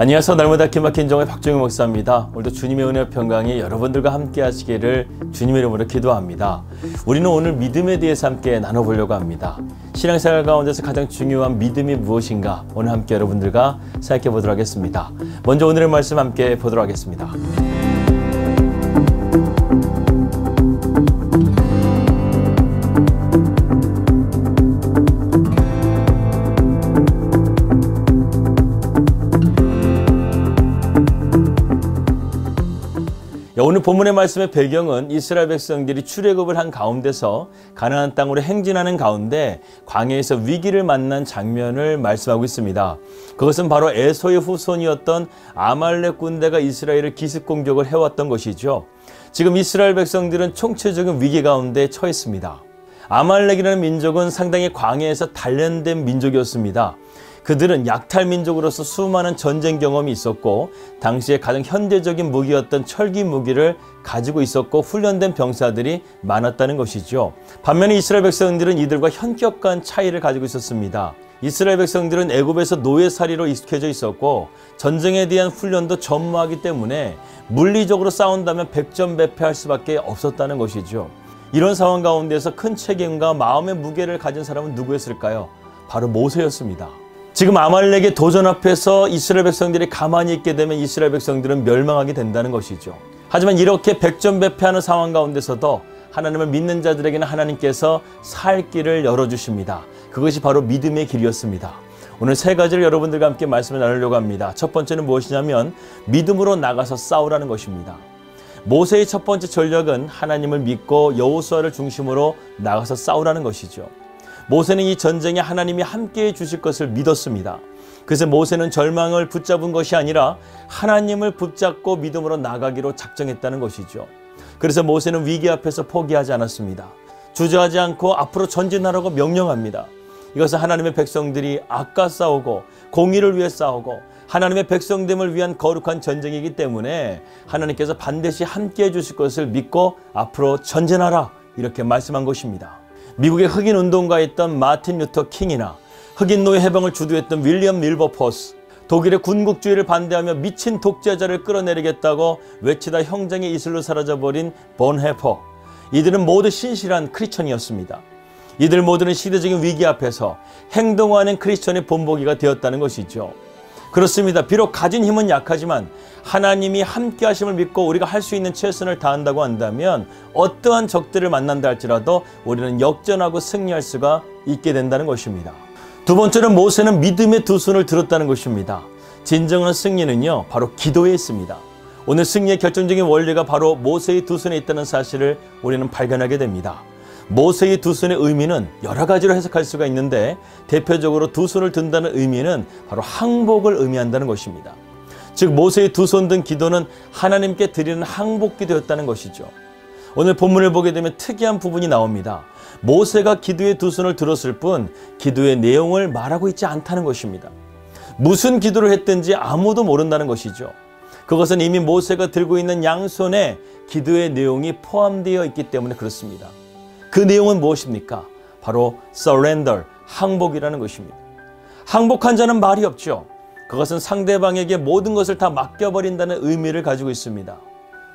안녕하세요. 날마다 기막힌 정의 박종희 목사입니다. 오늘도 주님의 은혜 평강이 여러분들과 함께 하시기를 주님의 이름으로 기도합니다. 우리는 오늘 믿음에 대해서 함께 나눠보려고 합니다. 신앙생활 가운데서 가장 중요한 믿음이 무엇인가 오늘 함께 여러분들과 생각해 보도록 하겠습니다. 먼저 오늘의 말씀 함께 보도록 하겠습니다. 오늘 본문의 말씀의 배경은 이스라엘 백성들이 출애굽을 한 가운데서 가나안 땅으로 행진하는 가운데 광야에서 위기를 만난 장면을 말씀하고 있습니다. 그것은 바로 에서의 후손이었던 아말렉 군대가 이스라엘을 기습 공격을 해왔던 것이죠. 지금 이스라엘 백성들은 총체적인 위기 가운데 처했습니다. 아말렉이라는 민족은 상당히 광야에서 단련된 민족이었습니다. 그들은 약탈 민족으로서 수많은 전쟁 경험이 있었고 당시에 가장 현대적인 무기였던 철기 무기를 가지고 있었고 훈련된 병사들이 많았다는 것이죠. 반면에 이스라엘 백성들은 이들과 현격한 차이를 가지고 있었습니다. 이스라엘 백성들은 애굽에서 노예살이로 익숙해져 있었고 전쟁에 대한 훈련도 전무하기 때문에 물리적으로 싸운다면 백전백패할 수밖에 없었다는 것이죠. 이런 상황 가운데서 큰 책임과 마음의 무게를 가진 사람은 누구였을까요? 바로 모세였습니다. 지금 아말렉의 도전 앞에서 이스라엘 백성들이 가만히 있게 되면 이스라엘 백성들은 멸망하게 된다는 것이죠. 하지만 이렇게 백전백패하는 상황 가운데서도 하나님을 믿는 자들에게는 하나님께서 살 길을 열어주십니다. 그것이 바로 믿음의 길이었습니다. 오늘 세 가지를 여러분들과 함께 말씀을 나누려고 합니다. 첫 번째는 무엇이냐면 믿음으로 나가서 싸우라는 것입니다. 모세의 첫 번째 전략은 하나님을 믿고 여호수아를 중심으로 나가서 싸우라는 것이죠. 모세는 이 전쟁에 하나님이 함께해 주실 것을 믿었습니다. 그래서 모세는 절망을 붙잡은 것이 아니라 하나님을 붙잡고 믿음으로 나가기로 작정했다는 것이죠. 그래서 모세는 위기 앞에서 포기하지 않았습니다. 주저하지 않고 앞으로 전진하라고 명령합니다. 이것은 하나님의 백성들이 악과 싸우고 공의를 위해 싸우고 하나님의 백성됨을 위한 거룩한 전쟁이기 때문에 하나님께서 반드시 함께해 주실 것을 믿고 앞으로 전진하라 이렇게 말씀한 것입니다. 미국의 흑인 운동가였던 마틴 루터 킹이나 흑인 노예 해방을 주도했던 윌리엄 밀버포스, 독일의 군국주의를 반대하며 미친 독재자를 끌어내리겠다고 외치다 형장의 이슬로 사라져버린 본헤퍼, 이들은 모두 신실한 크리스천이었습니다. 이들 모두는 시대적인 위기 앞에서 행동하는 크리스천의 본보기가 되었다는 것이죠. 그렇습니다. 비록 가진 힘은 약하지만 하나님이 함께 하심을 믿고 우리가 할 수 있는 최선을 다한다고 한다면 어떠한 적들을 만난다 할지라도 우리는 역전하고 승리할 수가 있게 된다는 것입니다. 두 번째는 모세는 믿음의 두 손을 들었다는 것입니다. 진정한 승리는요, 바로 기도에 있습니다. 오늘 승리의 결정적인 원리가 바로 모세의 두 손에 있다는 사실을 우리는 발견하게 됩니다. 모세의 두 손의 의미는 여러 가지로 해석할 수가 있는데 대표적으로 두 손을 든다는 의미는 바로 항복을 의미한다는 것입니다. 즉 모세의 두 손 든 기도는 하나님께 드리는 항복 기도였다는 것이죠. 오늘 본문을 보게 되면 특이한 부분이 나옵니다. 모세가 기도의 두 손을 들었을 뿐 기도의 내용을 말하고 있지 않다는 것입니다. 무슨 기도를 했든지 아무도 모른다는 것이죠. 그것은 이미 모세가 들고 있는 양손에 기도의 내용이 포함되어 있기 때문에 그렇습니다. 그 내용은 무엇입니까? 바로 surrender, 항복이라는 것입니다. 항복한 자는 말이 없죠. 그것은 상대방에게 모든 것을 다 맡겨버린다는 의미를 가지고 있습니다.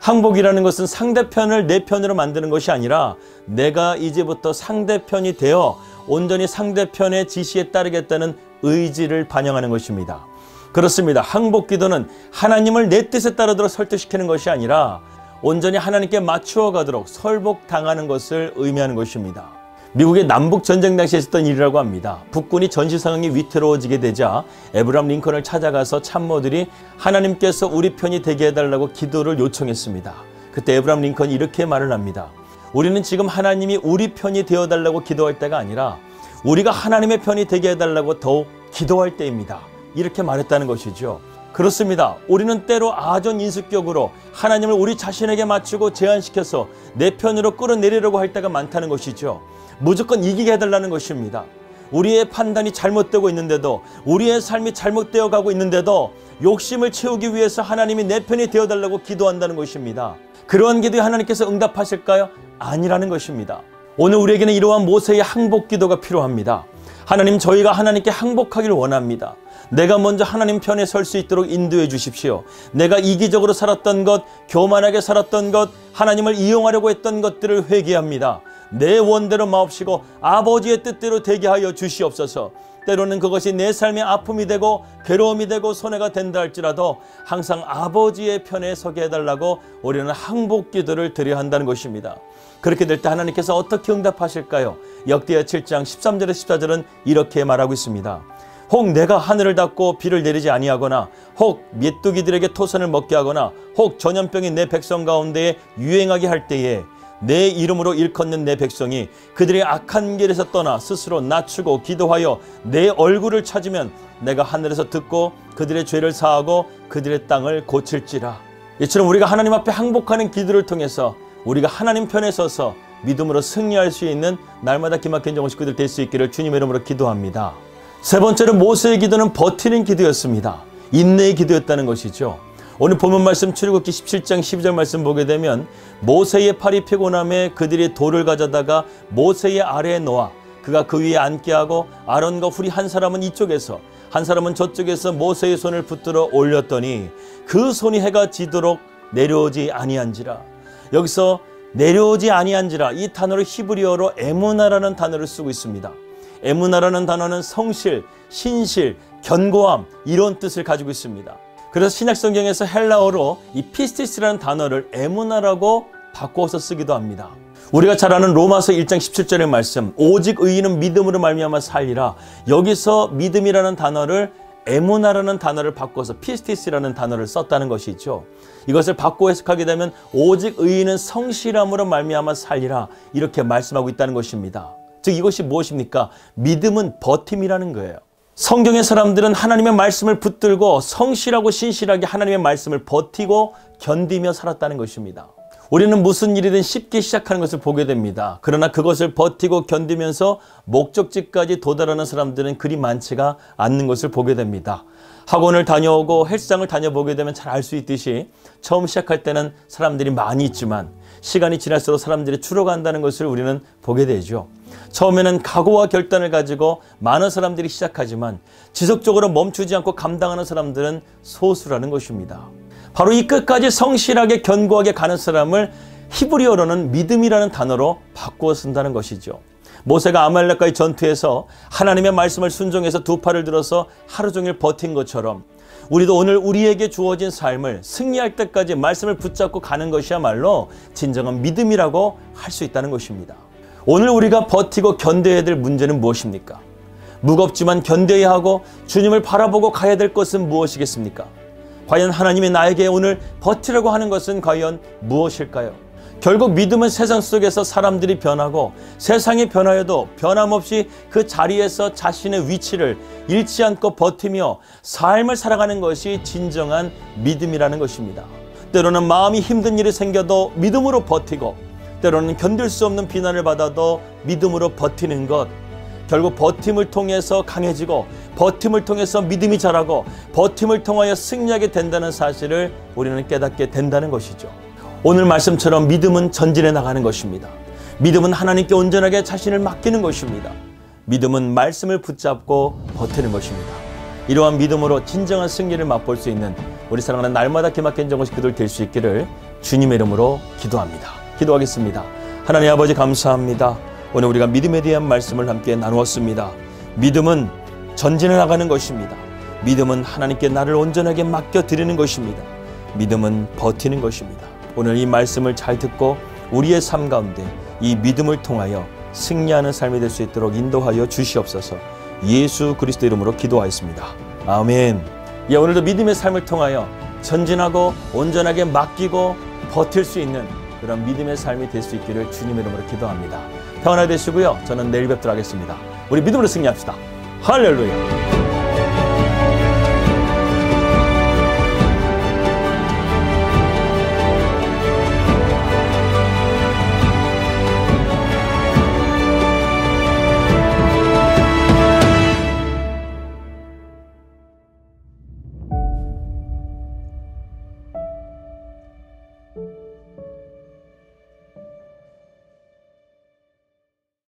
항복이라는 것은 상대편을 내 편으로 만드는 것이 아니라 내가 이제부터 상대편이 되어 온전히 상대편의 지시에 따르겠다는 의지를 반영하는 것입니다. 그렇습니다. 항복 기도는 하나님을 내 뜻에 따르도록 설득시키는 것이 아니라 온전히 하나님께 맞추어 가도록 설복당하는 것을 의미하는 것입니다. 미국의 남북전쟁 당시에 있었던 일이라고 합니다. 북군이 전시 상황이 위태로워지게 되자 에브람 링컨을 찾아가서 참모들이 하나님께서 우리 편이 되게 해달라고 기도를 요청했습니다. 그때 에브람 링컨이 이렇게 말을 합니다. 우리는 지금 하나님이 우리 편이 되어달라고 기도할 때가 아니라 우리가 하나님의 편이 되게 해달라고 더욱 기도할 때입니다. 이렇게 말했다는 것이죠. 그렇습니다. 우리는 때로 아전인수격으로 하나님을 우리 자신에게 맞추고 제한시켜서 내 편으로 끌어내리려고 할 때가 많다는 것이죠. 무조건 이기게 해달라는 것입니다. 우리의 판단이 잘못되고 있는데도 우리의 삶이 잘못되어 가고 있는데도 욕심을 채우기 위해서 하나님이 내 편이 되어달라고 기도한다는 것입니다. 그러한 기도에 하나님께서 응답하실까요? 아니라는 것입니다. 오늘 우리에게는 이러한 모세의 항복 기도가 필요합니다. 하나님, 저희가 하나님께 항복하기를 원합니다. 내가 먼저 하나님 편에 설 수 있도록 인도해 주십시오. 내가 이기적으로 살았던 것, 교만하게 살았던 것, 하나님을 이용하려고 했던 것들을 회개합니다. 내 원대로 마옵시고 아버지의 뜻대로 되게 하여 주시옵소서. 때로는 그것이 내 삶의 아픔이 되고 괴로움이 되고 손해가 된다 할지라도 항상 아버지의 편에 서게 해달라고 우리는 항복 기도를 드려야 한다는 것입니다. 그렇게 될 때 하나님께서 어떻게 응답하실까요? 역대하 7장 13절에서 14절은 이렇게 말하고 있습니다. 혹 내가 하늘을 닫고 비를 내리지 아니하거나 혹 메뚜기들에게 토산을 먹게 하거나 혹 전염병이 내 백성 가운데에 유행하게 할 때에 내 이름으로 일컫는 내 백성이 그들의 악한 길에서 떠나 스스로 낮추고 기도하여 내 얼굴을 찾으면 내가 하늘에서 듣고 그들의 죄를 사하고 그들의 땅을 고칠지라. 이처럼 우리가 하나님 앞에 항복하는 기도를 통해서 우리가 하나님 편에 서서 믿음으로 승리할 수 있는 날마다 기막힌 정원 식구들 될 수 있기를 주님의 이름으로 기도합니다. 세 번째로 모세의 기도는 버티는 기도였습니다. 인내의 기도였다는 것이죠. 오늘 본문 말씀 출애굽기 17장 12절 말씀 보게 되면 모세의 팔이 피곤함에 그들이 돌을 가져다가 모세의 아래에 놓아 그가 그 위에 앉게 하고 아론과 훌이 한 사람은 이쪽에서 한 사람은 저쪽에서 모세의 손을 붙들어 올렸더니 그 손이 해가 지도록 내려오지 아니한지라. 여기서 내려오지 아니한지라 이 단어를 히브리어로 에무나라는 단어를 쓰고 있습니다. 에무나라는 단어는 성실, 신실, 견고함 이런 뜻을 가지고 있습니다. 그래서 신약성경에서 헬라어로 이 피스티스라는 단어를 에무나라고 바꿔서 쓰기도 합니다. 우리가 잘 아는 로마서 1장 17절의 말씀 오직 의인은 믿음으로 말미암아 살리라. 여기서 믿음이라는 단어를 에무나라는 단어를 바꿔서 피스티스라는 단어를 썼다는 것이죠. 이것을 바꿔 해석하게 되면 오직 의인은 성실함으로 말미암아 살리라 이렇게 말씀하고 있다는 것입니다. 즉 이것이 무엇입니까? 믿음은 버팀이라는 거예요. 성경의 사람들은 하나님의 말씀을 붙들고 성실하고 신실하게 하나님의 말씀을 버티고 견디며 살았다는 것입니다. 우리는 무슨 일이든 쉽게 시작하는 것을 보게 됩니다. 그러나 그것을 버티고 견디면서 목적지까지 도달하는 사람들은 그리 많지가 않는 것을 보게 됩니다. 학원을 다녀오고 헬스장을 다녀보게 되면 잘 알 수 있듯이 처음 시작할 때는 사람들이 많이 있지만 시간이 지날수록 사람들이 줄어간다는 것을 우리는 보게 되죠. 처음에는 각오와 결단을 가지고 많은 사람들이 시작하지만 지속적으로 멈추지 않고 감당하는 사람들은 소수라는 것입니다. 바로 이 끝까지 성실하게 견고하게 가는 사람을 히브리어로는 믿음이라는 단어로 바꾸어 쓴다는 것이죠. 모세가 아말렉과의 전투에서 하나님의 말씀을 순종해서 두 팔을 들어서 하루 종일 버틴 것처럼 우리도 오늘 우리에게 주어진 삶을 승리할 때까지 말씀을 붙잡고 가는 것이야말로 진정한 믿음이라고 할 수 있다는 것입니다. 오늘 우리가 버티고 견뎌야 될 문제는 무엇입니까? 무겁지만 견뎌야 하고 주님을 바라보고 가야 될 것은 무엇이겠습니까? 과연 하나님이 나에게 오늘 버티라고 하는 것은 과연 무엇일까요? 결국 믿음은 세상 속에서 사람들이 변하고 세상이 변하여도 변함없이 그 자리에서 자신의 위치를 잃지 않고 버티며 삶을 살아가는 것이 진정한 믿음이라는 것입니다. 때로는 마음이 힘든 일이 생겨도 믿음으로 버티고 때로는 견딜 수 없는 비난을 받아도 믿음으로 버티는 것, 결국 버팀을 통해서 강해지고 버팀을 통해서 믿음이 자라고 버팀을 통하여 승리하게 된다는 사실을 우리는 깨닫게 된다는 것이죠. 오늘 말씀처럼 믿음은 전진해 나가는 것입니다. 믿음은 하나님께 온전하게 자신을 맡기는 것입니다. 믿음은 말씀을 붙잡고 버티는 것입니다. 이러한 믿음으로 진정한 승리를 맛볼 수 있는 우리 사랑하는 날마다 기막힌 정식 기도를 될 수 있기를 주님의 이름으로 기도합니다. 기도하겠습니다. 하나님 아버지 감사합니다. 오늘 우리가 믿음에 대한 말씀을 함께 나누었습니다. 믿음은 전진해 나가는 것입니다. 믿음은 하나님께 나를 온전하게 맡겨드리는 것입니다. 믿음은 버티는 것입니다. 오늘 이 말씀을 잘 듣고 우리의 삶 가운데 이 믿음을 통하여 승리하는 삶이 될 수 있도록 인도하여 주시옵소서. 예수 그리스도 이름으로 기도하였습니다. 아멘. 오늘도 믿음의 삶을 통하여 전진하고 온전하게 맡기고 버틸 수 있는 그런 믿음의 삶이 될 수 있기를 주님의 이름으로 기도합니다. 평안하게 되시고요. 저는 내일 뵙도록 하겠습니다. 우리 믿음으로 승리합시다. 할렐루야.